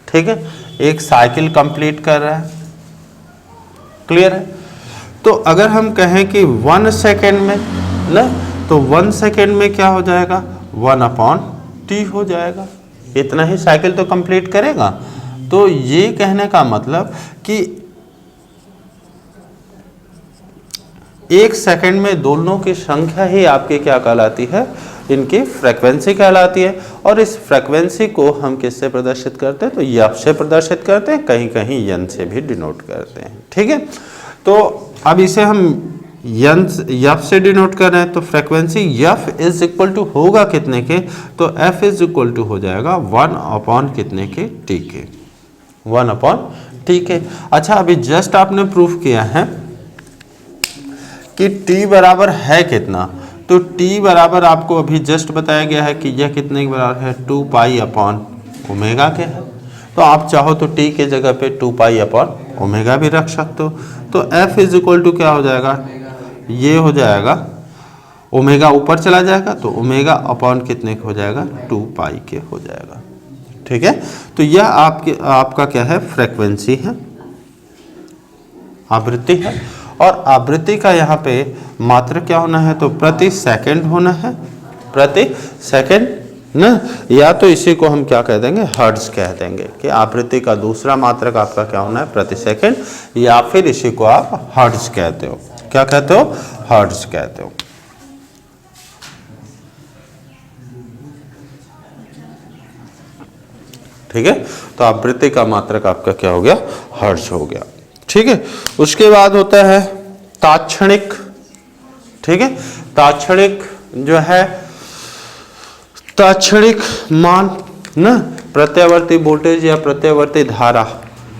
ठीक है, एक साइकिल कंप्लीट कर रहा है। क्लियर है? तो अगर हम कहें कि 1 सेकंड में ना, तो 1 सेकंड में क्या हो जाएगा? 1/t हो जाएगा। इतना ही साइकिल तो कंप्लीट करेगा। तो ये कहने का मतलब कि एक सेकंड में दोलनों की संख्या ही आपकी क्या कहलाती है? इनकी फ्रीक्वेंसी कहलाती है। और इस फ्रीक्वेंसी को हम किससे प्रदर्शित करते हैं? तो यफ से प्रदर्शित करते हैं, कहीं कहीं यन से भी डिनोट करते हैं। ठीक है, तो अब इसे हम यफ से डिनोट कर रहे हैं, तो frequency F is equal to होगा कितने के? तो एफ इज इक्वल टू हो जाएगा 1 कितने के? टी के, 1/t के। अच्छा, अभी जस्ट आपने प्रूफ किया है कि t बराबर है कितना? तो t बराबर आपको अभी जस्ट बताया गया है कि यह कितने के बराबर है? 2π/ω के है। तो आप चाहो तो t के जगह पे 2π/ω भी रख सकते हो। तो f इज इक्वल टू क्या हो जाएगा? ये हो जाएगा, ओमेगा ऊपर चला जाएगा तो ओमेगा अपॉन कितने का हो जाएगा? 2π के हो जाएगा। ठीक है, तो यह आपका क्या है? फ्रीक्वेंसी है, आवृत्ति है। और आवृत्ति का यहाँ पे मात्रा क्या होना है? तो प्रति सेकंड होना है, प्रति सेकंड ना, या तो इसी को हम क्या कह देंगे? हर्ट्ज कह देंगे कि आवृत्ति का दूसरा मात्रक आपका क्या होना है? प्रति सेकंड, या फिर इसी को आप हर्ट्ज कहते हो। क्या कहते हो? हर्ट्ज कहते हो। ठीक है, तो आवृत्ति का मात्रक आपका क्या हो गया? हर्ट्ज हो गया। ठीक है, उसके बाद होता है तात्क्षणिक। ठीक है, तात्क्षणिक जो है, तात्क्षणिक मान ना, प्रत्यावर्ती वोल्टेज या प्रत्यावर्ती धारा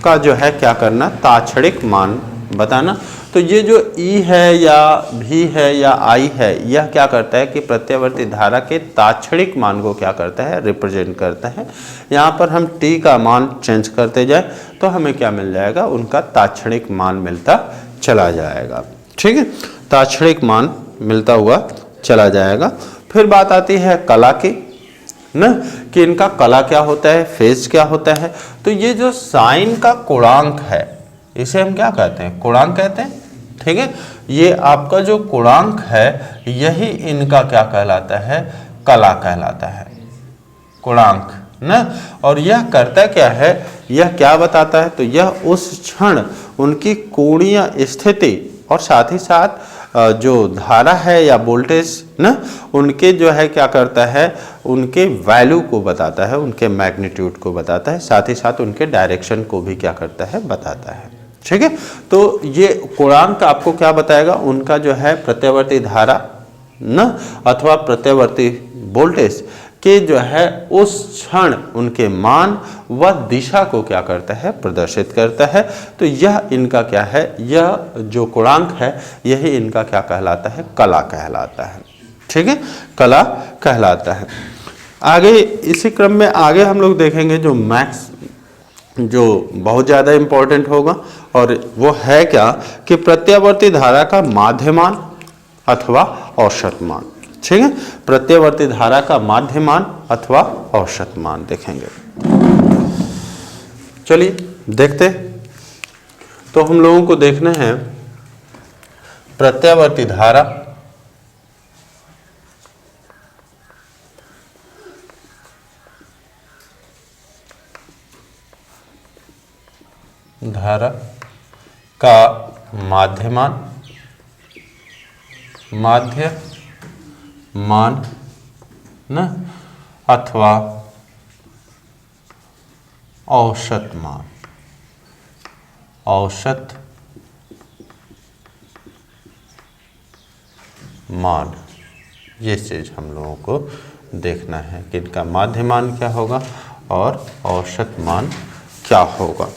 का जो है क्या करना? तात्क्षणिक मान बताना। तो ये जो E है या V है या I है, यह क्या करता है कि प्रत्यावर्ती धारा के तात्क्षणिक मान को क्या करता है? रिप्रेजेंट करता है। यहाँ पर हम T का मान चेंज करते जाए तो हमें क्या मिल जाएगा? उनका तात्क्षणिक मान मिलता चला जाएगा। ठीक है, तात्क्षणिक मान मिलता हुआ चला जाएगा। फिर बात आती है कला की ना, कि इनका कला क्या होता है, फेज क्या होता है। तो ये जो साइन का कोणांक है, इसे हम क्या कहते हैं? कोणांक कहते हैं। ठीक है, ये आपका जो कोणांक है यही इनका क्या कहलाता है? कला कहलाता है, कोणांक ना। और यह करता क्या है? यह क्या बताता है? तो यह उस क्षण उनकी कोणीय स्थिति और साथ ही साथ जो धारा है या वोल्टेज ना, उनके जो है क्या करता है? उनके वैल्यू को बताता है, उनके मैग्नीट्यूड को बताता है, साथ ही साथ उनके डायरेक्शन को भी क्या करता है? बताता है। ठीक है, तो ये कोणांक आपको क्या बताएगा? उनका जो है प्रत्यावर्ती धारा ना, अथवा प्रत्यावर्ती वोल्टेज कि जो है उस क्षण उनके मान व दिशा को क्या करता है, प्रदर्शित करता है। तो यह इनका क्या है, यह जो गुणांक है यही इनका क्या कहलाता है, कला कहलाता है। ठीक है, कला कहलाता है। आगे इसी क्रम में आगे हम लोग देखेंगे जो मैक्स जो बहुत ज़्यादा इम्पोर्टेंट होगा, और वो है क्या कि प्रत्यावर्ती धारा का माध्यमान अथवा औसत मान। ठीक है, प्रत्यावर्ती धारा का माध्यमान अथवा औसत मान देखेंगे। चलिए देखते। तो हम लोगों को देखना है प्रत्यावर्ती धारा का माध्यमान न अथवा औसत मान। ये चीज हम लोगों को देखना है कि इनका माध्यमान क्या होगा और औसत मान क्या होगा।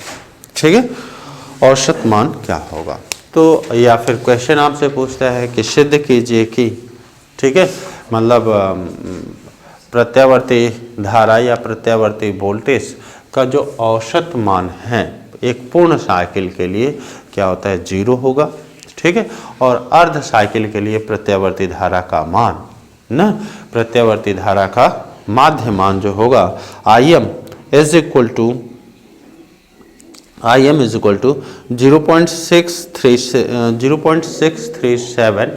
ठीक है, औसत मान क्या होगा। तो या फिर क्वेश्चन आपसे पूछता है कि सिद्ध कीजिए कि, ठीक है, मतलब प्रत्यावर्ती धारा या प्रत्यावर्ती वोल्टेज का जो औसत मान है एक पूर्ण साइकिल के लिए क्या होता है, 0 होगा। ठीक है, और अर्ध साइकिल के लिए प्रत्यावर्ती धारा का मान ना, प्रत्यावर्ती धारा का माध्य मान जो होगा Im is equal to 0.637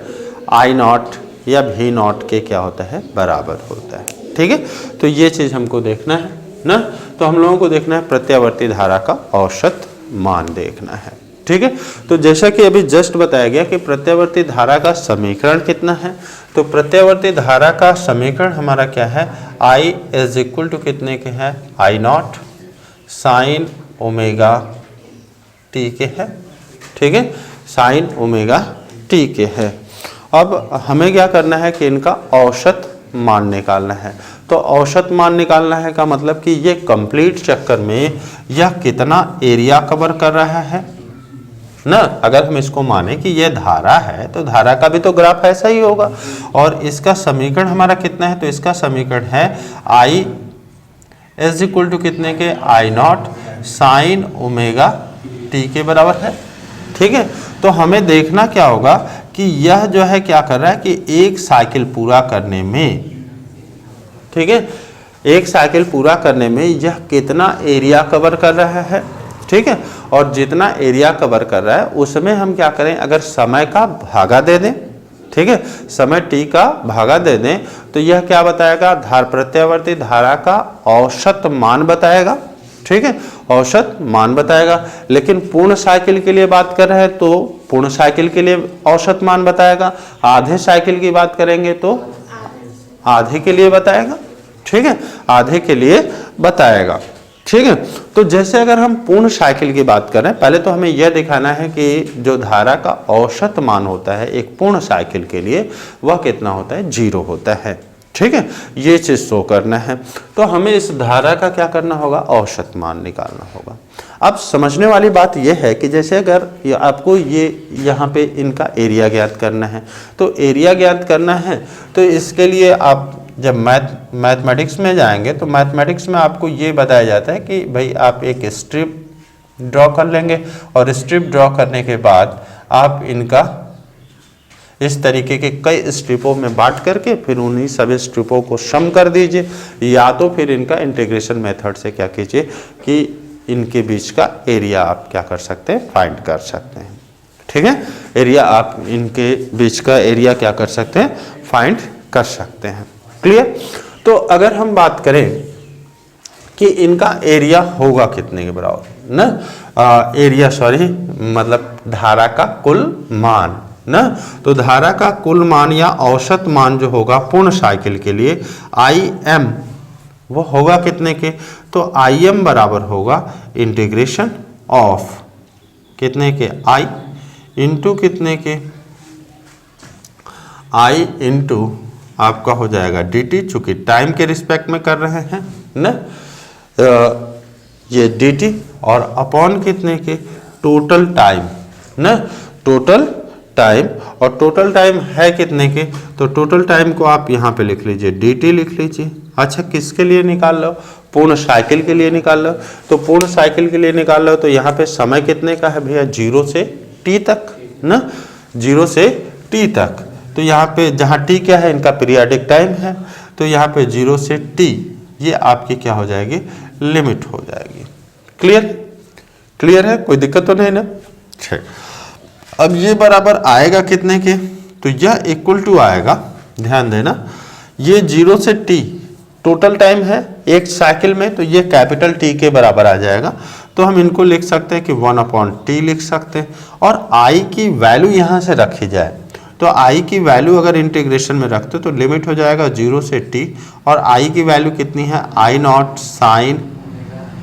I naught या V नॉट के क्या होता है, बराबर होता है। ठीक है, तो ये चीज हमको देखना है ना। तो हम लोगों को देखना है प्रत्यावर्ती धारा का औसत मान देखना है। ठीक है, तो जैसा कि अभी जस्ट बताया गया कि प्रत्यावर्ती धारा का समीकरण कितना है, तो प्रत्यावर्ती धारा का समीकरण हमारा क्या है, I इज इक्वल टू कितने के है, I not sign omega T के है। ठीक है, साइन ओमेगा टी के है। अब हमें क्या करना है कि इनका औसत मान निकालना है। तो औसत मान निकालना है का मतलब कि ये कंप्लीट चक्कर में यह कितना एरिया कवर कर रहा है ना। अगर हम इसको माने कि ये धारा है तो धारा का भी तो ग्राफ ऐसा ही होगा। और इसका समीकरण हमारा कितना है, तो इसका समीकरण है I इज इक्वल टू कितने के, I not sign omega T के बराबर है। ठीक है, तो हमें देखना क्या होगा कि यह जो है क्या कर रहा है कि एक साइकिल पूरा करने में, ठीक है, एक साइकिल पूरा करने में यह कितना एरिया कवर कर रहा है। ठीक है, और जितना एरिया कवर कर रहा है उसमें हम क्या करें, अगर समय का भागा दे दें, ठीक है, समय t का भागा दे दें, तो यह क्या बताएगा, प्रत्यावर्ती धारा का औसत मान बताएगा। ठीक है, औसत मान बताएगा। लेकिन पूर्ण साइकिल के लिए बात कर रहे हैं तो पूर्ण साइकिल के लिए औसत मान बताएगा, आधे साइकिल की बात करेंगे तो आधे के लिए बताएगा। ठीक है, आधे के लिए बताएगा। ठीक है, तो जैसे अगर हम पूर्ण साइकिल की बात करें, पहले तो हमें यह दिखाना है कि जो धारा का औसत मान होता है एक पूर्ण साइकिल के लिए वह कितना होता है, 0 होता है। ठीक है, ये चीज शो करना है। तो हमें इस धारा का क्या करना होगा, औसत मान निकालना होगा। अब समझने वाली बात यह है कि जैसे अगर आपको ये यहाँ पे इनका एरिया ज्ञात करना है, तो एरिया ज्ञात करना है तो इसके लिए आप जब मैथमेटिक्स में जाएंगे तो मैथमेटिक्स में आपको ये बताया जाता है कि भाई आप एक स्ट्रिप ड्रॉ कर लेंगे और स्ट्रिप ड्रॉ करने के बाद आप इनका इस तरीके के कई स्ट्रिपों में बांट करके फिर उन्हीं सभी स्ट्रिपों को सम कर दीजिए, या तो फिर इनका इंटीग्रेशन मेथड से क्या कीजिए कि इनके बीच का एरिया आप क्या कर सकते हैं, फाइंड कर सकते हैं। ठीक है, एरिया आप इनके बीच का एरिया क्या कर सकते हैं, फाइंड कर सकते हैं। क्लियर। तो अगर हम बात करें कि इनका एरिया होगा कितने के बराबर ना, एरिया सॉरी मतलब धारा का कुल मान ना, तो धारा का कुल मान या औसत मान जो होगा पूर्ण साइकिल के लिए Im वो होगा कितने के, तो Im बराबर होगा इंटीग्रेशन ऑफ कितने के, I इंटू कितने के, I इंटू आपका हो जाएगा dt, चूंकि टाइम के रिस्पेक्ट में कर रहे हैं ना, ये dt और अपॉन कितने के, टोटल टाइम ना, टोटल टाइम, और टोटल टाइम है कितने के, तो टोटल टाइम को आप यहाँ पे लिख लीजिए dt लिख लीजिए। अच्छा किसके लिए निकाल लो, पूर्ण साइकिल के लिए निकाल लो। तो पूर्ण साइकिल के लिए निकाल लो तो यहाँ पे समय कितने का है भैया, 0 से t तक ना, 0 से t तक। तो यहाँ पे जहाँ t क्या है, इनका पीरियाडिक टाइम है, तो यहाँ पे 0 से t ये आपकी क्या हो जाएगी, लिमिट हो जाएगी। क्लियर, क्लियर है, कोई दिक्कत तो नहीं ना। ठीक, अब ये बराबर आएगा कितने के, तो यह इक्वल टू आएगा, ध्यान देना, ये 0 से t टोटल टाइम है एक साइकिल में, तो ये कैपिटल T के बराबर आ जाएगा। तो हम इनको लिख सकते हैं कि 1/t लिख सकते हैं, और I की वैल्यू यहाँ से रखी जाए तो I की वैल्यू अगर इंटीग्रेशन में रखते तो लिमिट हो जाएगा 0 से t, और I की वैल्यू कितनी है, I0 साइन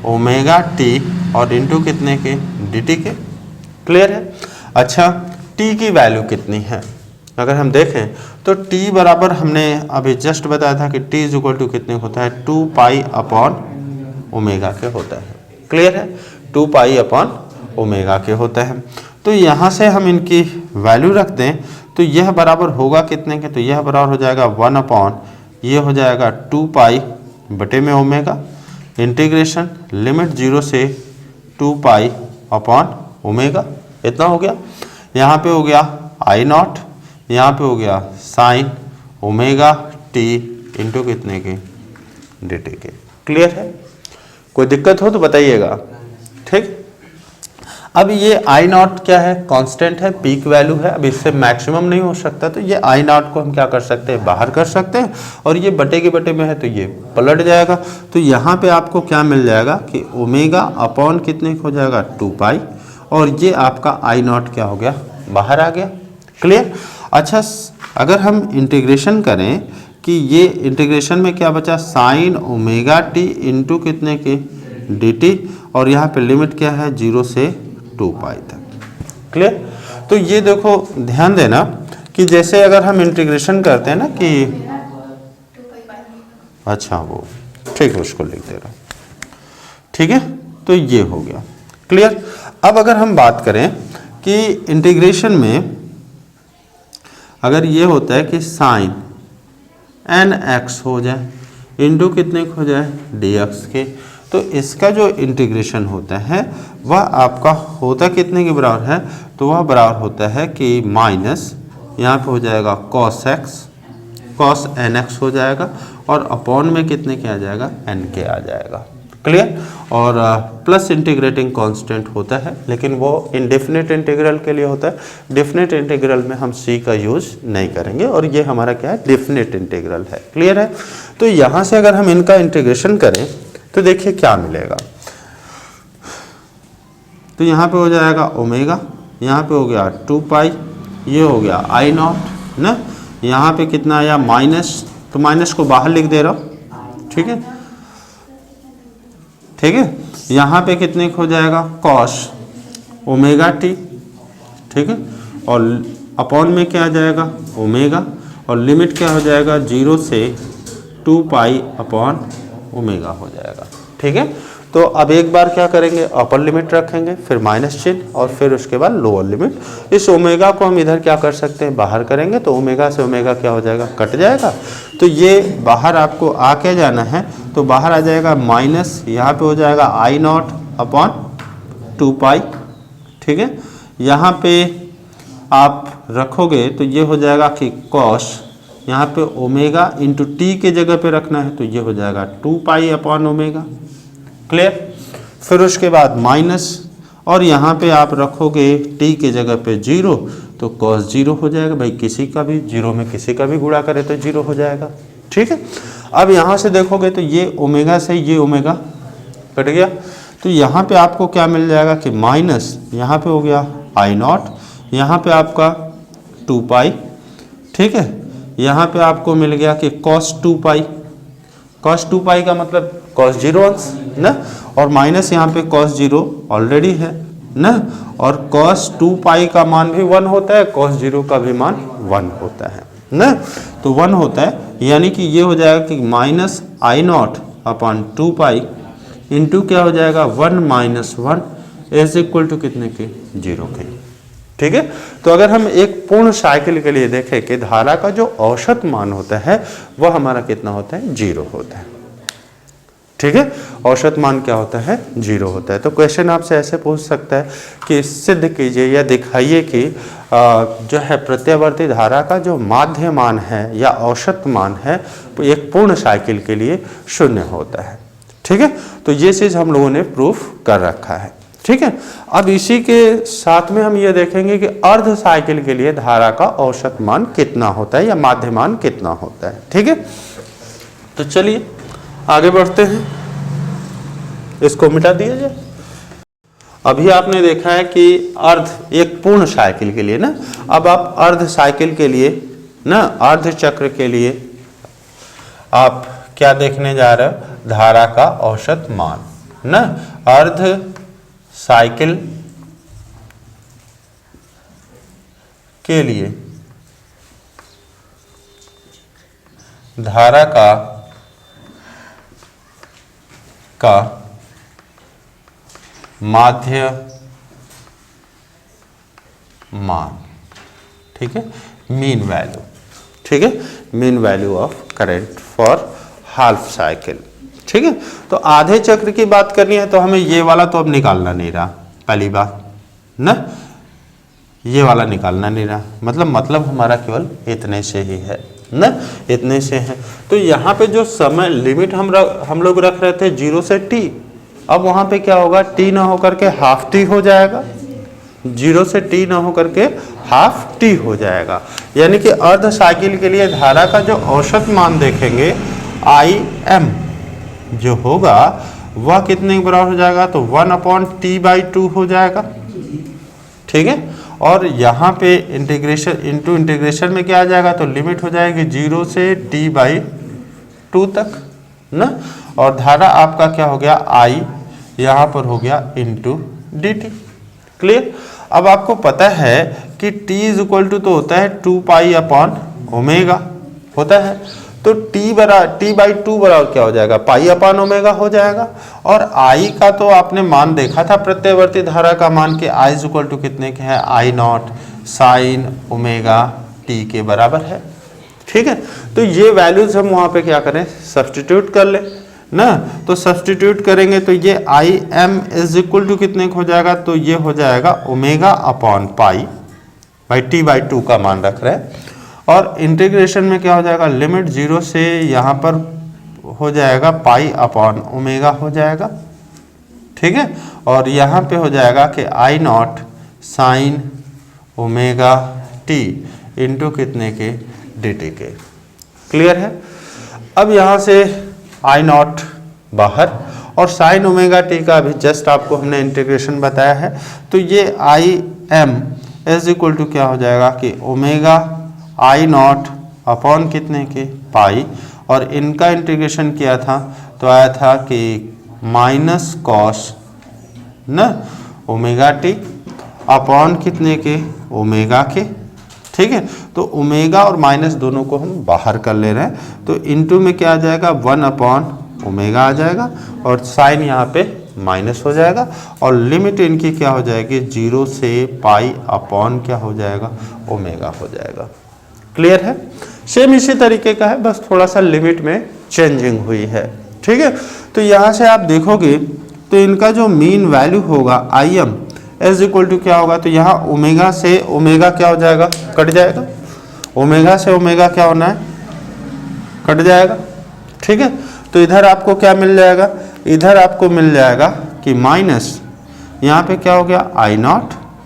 ओमेगा t और इंटू कितने के, dt के। क्लियर है। अच्छा t की वैल्यू कितनी है, अगर हम देखें तो t बराबर हमने अभी जस्ट बताया था कि t इज इक्वल टू कितने होता है, 2 पाई अपॉन ओमेगा के होता है। क्लियर है, 2 पाई अपॉन ओमेगा के होता है। तो यहाँ से हम इनकी वैल्यू रख दें तो यह बराबर होगा कितने के, तो यह बराबर हो जाएगा 1 अपॉन, ये हो जाएगा 2 पाई बटे में ओमेगा, इंटीग्रेशन लिमिट 0 से 2 पाई अपॉन ओमेगा, इतना हो गया। यहाँ पे हो गया I0, यहाँ पे हो गया साइन ओमेगा t इंटू कितने के, dt के। क्लियर है, कोई दिक्कत हो तो बताइएगा। ठीक, अब ये I0 क्या है, कांस्टेंट है, पीक वैल्यू है, अब इससे मैक्सिमम नहीं हो सकता, तो ये I0 को हम क्या कर सकते हैं, बाहर कर सकते हैं, और ये बटे के बटे में है तो ये पलट जाएगा। तो यहाँ पे आपको क्या मिल जाएगा कि ओमेगा अपॉन कितने हो जाएगा, 2 पाई, और ये आपका I0 क्या हो गया, बाहर आ गया। क्लियर। अच्छा अगर हम इंटीग्रेशन करें कि ये इंटीग्रेशन में क्या बचा, साइन ओमेगा t इंटू कितने के, dt, और यहाँ पे लिमिट क्या है, 0 से 2 पाई तक। क्लियर। तो ये देखो ध्यान देना कि जैसे अगर हम इंटीग्रेशन करते हैं ना कि, अच्छा वो ठीक है उसको लिख दे रहा हूँ, ठीक है, तो ये हो गया। क्लियर। अब अगर हम बात करें कि इंटीग्रेशन में अगर ये होता है कि साइन nx हो जाए इंटू कितने हो जाए, dx के, तो इसका जो इंटीग्रेशन होता है वह आपका होता कितने के बराबर है, तो वह बराबर होता है कि माइनस, यहाँ पे हो जाएगा cos x, cos nx हो जाएगा, और अपॉन में कितने के आ जाएगा, n के आ जाएगा। क्लियर। और प्लस इंटीग्रेटिंग कांस्टेंट होता है, लेकिन वो इंडेफिनिट इंटीग्रल के लिए होता है, डेफिनेट इंटीग्रल में हम c का यूज नहीं करेंगे, और ये हमारा क्या है, डेफिनेट इंटीग्रल है। क्लियर है। तो यहाँ से अगर हम इनका इंटीग्रेशन करें तो देखिए क्या मिलेगा, तो यहाँ पे हो जाएगा ओमेगा, यहाँ पे हो गया 2 पाई, ये हो गया I0 ना, यहाँ पे कितना आया माइनस, तो माइनस को बाहर लिख दे रहा हूँ, ठीक है, ठीक है। यहाँ पे कितने हो जाएगा, कॉस ओमेगा टी, ठीक है, और अपॉन में क्या आ जाएगा, ओमेगा, और लिमिट क्या हो जाएगा, 0 से 2 पाई अपॉन ओमेगा हो जाएगा। ठीक है। तो अब एक बार क्या करेंगे, अपर लिमिट रखेंगे, फिर माइनस चिन्ह, और फिर उसके बाद लोअर लिमिट। इस ओमेगा को हम इधर क्या कर सकते हैं, बाहर करेंगे, तो ओमेगा से ओमेगा क्या हो जाएगा, कट जाएगा। तो ये बाहर आपको आ क्या जाना है, तो बाहर आ जाएगा माइनस, यहाँ पे हो जाएगा I0 अपॉन 2 पाई। ठीक है। यहाँ पे आप रखोगे तो ये हो जाएगा कि कॉस, यहाँ पे ओमेगा इंटू टी के जगह पे रखना है, तो ये हो जाएगा 2 पाई अपॉन ओमेगा। क्लियर। फिर उसके बाद माइनस, और यहाँ पे आप रखोगे t के जगह पे 0, तो cos 0 हो जाएगा। भाई किसी का भी 0 में किसी का भी गुणा करे तो 0 हो जाएगा। ठीक है। अब यहाँ से देखोगे तो ये ओमेगा से ये ओमेगा कट गया, तो यहाँ पे आपको क्या मिल जाएगा कि माइनस, यहाँ पे हो गया I0, यहाँ पे आपका 2 पाई। ठीक है। यहाँ पे आपको मिल गया कि cos 2 पाई, cos 2 पाई का मतलब cos 0 अंश ना, और माइनस यहाँ पे cos 0 ऑलरेडी है ना, और cos 2 पाई का मान भी 1 होता है, cos 0 का भी मान 1 होता है ना, तो 1 होता है, यानी कि ये हो जाएगा कि minus I not upon 2 pi into क्या हो जाएगा 1 माइनस 1 इज इक्वल टू कितने के 0 के। ठीक है, तो अगर हम एक पूर्ण साइकिल के लिए देखें कि धारा का जो औसत मान होता है वह हमारा कितना होता है 0 होता है। ठीक है, औसत मान क्या होता है 0 होता है। तो क्वेश्चन आपसे ऐसे पूछ सकता है कि सिद्ध कीजिए या दिखाइए कि जो है प्रत्यावर्ती धारा का जो माध्य मान है या औसत मान है एक पूर्ण साइकिल के लिए 0 होता है। ठीक है, तो ये चीज़ हम लोगों ने प्रूफ कर रखा है। ठीक है, अब इसी के साथ में हम ये देखेंगे कि अर्ध साइकिल के लिए धारा का औसत मान कितना होता है या माध्य मान कितना होता है। ठीक है, तो चलिए आगे बढ़ते हैं, इसको मिटा दिया जाए। अभी आपने देखा है कि अर्ध एक पूर्ण साइकिल के लिए ना, अब आप अर्ध साइकिल के लिए ना, अर्ध चक्र के लिए आप क्या देखने जा रहे हो, धारा का औसत मान ना। अर्ध साइकिल के लिए धारा का माध्य मान, ठीक है, मीन वैल्यू। ठीक है, mean value of current for half cycle. ठीक है, तो आधे चक्र की बात करनी है तो हमें ये वाला तो अब निकालना नहीं रहा, पहली बात ना, ये वाला निकालना नहीं रहा, मतलब हमारा केवल इतने से ही है ना, इतने से है। तो यहाँ पे जो समय लिमिट हम लोग रख रहे थे 0 से t, अब वहाँ पे क्या होगा, t ना होकर के हाफ t हो जाएगा, 0 से t ना होकर के हाफ t हो जाएगा। यानी कि अर्ध साइकिल के लिए धारा का जो औसत मान देखेंगे Im जो होगा वह कितने के बराबर हो जाएगा, तो 1/t/2 हो जाएगा। ठीक है, और यहाँ पे इंटीग्रेशन में क्या आ जाएगा, तो लिमिट हो जाएगी 0 से t/2 तक ना, और धारा आपका क्या हो गया I यहाँ पर हो गया इंटू dt। क्लियर, अब आपको पता है कि t इज तो होता है 2π/ω होता है, तो t/2 बराबर क्या हो जाएगा, π/ω हो जाएगा। और I का तो आपने मान देखा था प्रत्यावर्ती धारा का मान कि I इज कितने के है, I0 sin ω/t के बराबर है। ठीक है, तो ये वैल्यूज हम वहाँ पे क्या करें, सब्सटीट्यूट कर ले ना, तो सब्सटीट्यूट करेंगे तो ये Im इज कितने हो जाएगा, तो ये हो जाएगा ω/π/t/2 का मान रख रहे हैं। और इंटीग्रेशन में क्या हो जाएगा, लिमिट 0 से यहाँ पर हो जाएगा π/ω हो जाएगा। ठीक है, और यहाँ पे हो जाएगा कि I0 sin ω/t इंटू कितने के dt के। क्लियर है, अब यहाँ से I0 बाहर और sin ω/t का अभी जस्ट आपको हमने इंटीग्रेशन बताया है, तो ये Im इज क्या हो जाएगा कि I0 अपॉन कितने के पाई, और इनका इंटीग्रेशन किया था तो आया था कि माइनस कॉस न ω/t अपॉन कितने के ओमेगा के। ठीक है, तो ओमेगा और माइनस दोनों को हम बाहर कर ले रहे हैं, तो इनटू में क्या आ जाएगा 1/ω आ जाएगा, और साइन यहाँ पे माइनस हो जाएगा, और लिमिट इनकी क्या हो जाएगी 0 से पाई अपॉन क्या हो जाएगा ओमेगा हो जाएगा। क्लियर है, सेम इसी तरीके का है, बस थोड़ा सा लिमिट में चेंजिंग हुई है। ठीक है, तो यहाँ से आप देखोगे तो इनका जो मीन वैल्यू होगा Im इज इक्वल टू क्या होगा, तो यहाँ ओमेगा से ओमेगा क्या हो जाएगा, कट जाएगा, ओमेगा से ओमेगा क्या होना है, कट जाएगा। ठीक है, तो इधर आपको क्या मिल जाएगा, इधर आपको मिल जाएगा कि माइनस यहाँ पे क्या हो गया I0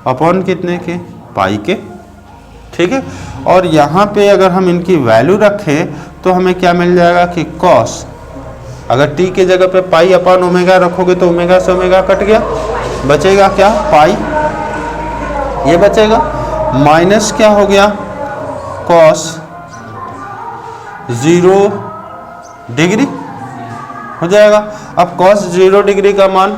अपॉन कितने के पाई के। ठीक है, और यहाँ पे अगर हम इनकी वैल्यू रखें तो हमें क्या मिल जाएगा कि कॉस, अगर t के जगह पे पाई अपॉन ओमेगा रखोगे तो ओमेगा से ओमेगा कट गया, बचेगा क्या पाई, ये बचेगा, माइनस क्या हो गया कॉस 0 डिग्री हो जाएगा। अब कॉस 0 डिग्री का मान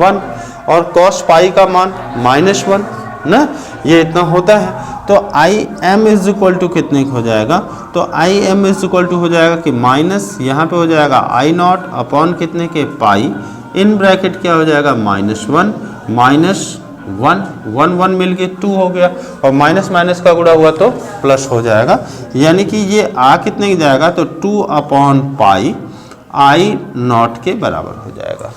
1 और कॉस पाई का मान -1 ना, ये इतना होता है। तो I M is equal to कितने हो जाएगा, तो I M is equal to हो जाएगा कि माइनस यहाँ पे हो जाएगा आई नॉट अपॉन कितने के पाई, इन ब्रैकेट क्या हो जाएगा minus one, minus one, one one मिल के 2 हो गया, और माइनस माइनस का गुणा हुआ तो प्लस हो जाएगा, यानी कि ये आ कितने की जाएगा, तो 2 अपॉन पाई आई नॉट के बराबर हो जाएगा।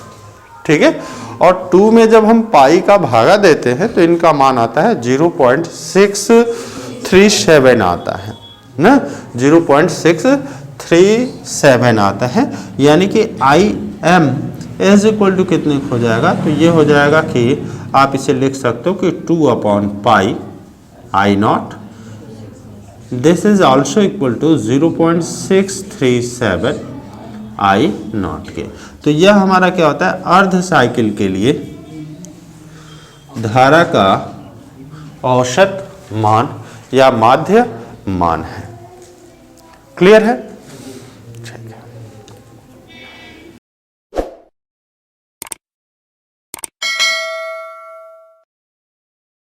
ठीक है, और 2 में जब हम पाई का भागा देते हैं तो इनका मान आता है 0.637 आता है ना, 0.637 आता है, यानी कि I M is equal to कितने हो जाएगा, तो ये हो जाएगा कि आप इसे लिख सकते हो कि 2 upon pi I naught, this is also equal to 0.637 I naught के। तो यह हमारा क्या होता है, अर्ध साइकिल के लिए धारा का औसत मान या माध्य मान है। क्लियर है?